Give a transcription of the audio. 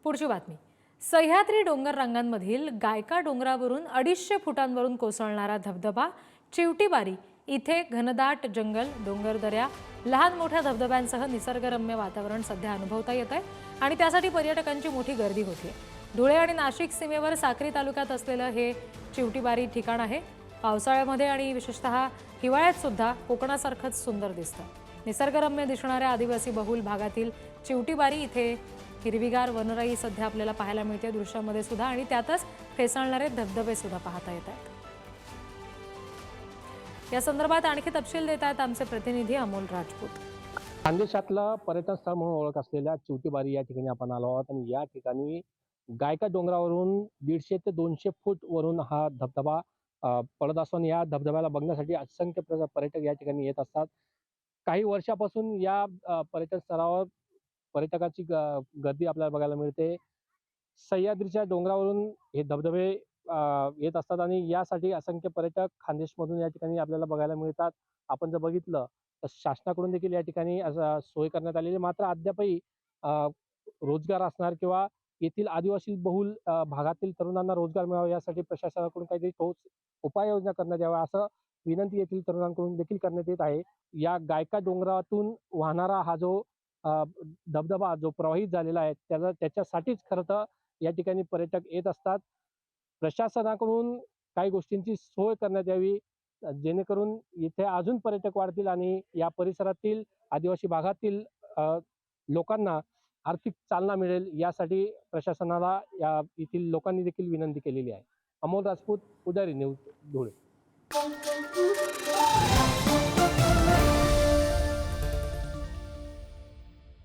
पुढची बातमी. सह्याद्री डोंगर रांगांमधील गायका डोंगरावरून 250 फुटांवरून कोसळणारा धबधबा चिवटीबारी इथे घनदाट जंगल, डोंगरदऱ्या, लहान मोठ्या धबधब्यांसह निसर्गरम्य वातावरण सध्या अनुभवता येत आहे आणि त्यासाठी पर्यटकांची मोठी गर्दी होतीये. धुळे आणि नाशिक सीमेवर साक्री तालुक्यात असलेलं हे चिवटीबारी ठिकाण आहे. पावसाळ्यामध्ये आणि विशेषतः हिवाळ्यात सुद्धा कोकणासारखंच सुंदर दिसतं. निसर्गरम्य दिसणाऱ्या आदिवासी बहुल भागातील चिवटीबारी इथे हिरवीगार वनराई सध्या आपल्याला पाहायला मिळते दृश्यामध्ये सुद्धा आणि त्यातच फेसाळणारे धबधबे सुद्धा पाहता येत आहेत. या संदर्भात आणखी तपशील देत आहेत आमचे प्रतिनिधी अमोल राजपूत. खानदेशातलं पर्यटन स्थळ म्हणून ओळख असलेल्या चिवटीबारी या ठिकाणी आपण आलो आहोत आणि या ठिकाणी गायका डोंगरावरून 150 ते 200 फूट वरून हा धबधबा पडत असून या धबधब्याला बघण्यासाठी असंख्य पर्यटक या ठिकाणी येत असतात. काही वर्षापासून या पर्यटन स्थळावर पर्यटकाची गर्दी आपल्याला बघायला मिळते. सह्याद्रीच्या डोंगरावरून हे धबधबे येत असतात आणि यासाठी असंख्य पर्यटक खानदेशमधून या ठिकाणी आपल्याला बघायला मिळतात. आपण जर बघितलं तर शासनाकडून देखील या ठिकाणी सोय करण्यात आलेली, मात्र अद्यापही रोजगार असणार किंवा येथील आदिवासी बहुल भागातील तरुणांना रोजगार मिळावा यासाठी प्रशासनाकडून काहीतरी ठोस उपाययोजना करण्यात याव्या असं विनंती येथील तरुणांकडून देखील करण्यात येत आहे. या गायका डोंगरातून वाहणारा हा जो धबधबा जो प्रवाहित झालेला आहे त्याच्यासाठीच खरं तर या ठिकाणी पर्यटक येत असतात. प्रशासनाकडून काही गोष्टींची सोय करण्यात यावी जेणेकरून इथे अजून पर्यटक वाढतील आणि या परिसरातील आदिवासी भागातील लोकांना आर्थिक चालना मिळेल यासाठी प्रशासनाला या येथील लोकांनी देखील विनंती केलेली आहे. अमोल राजपूत, पुढारी न्यूज, धुळे.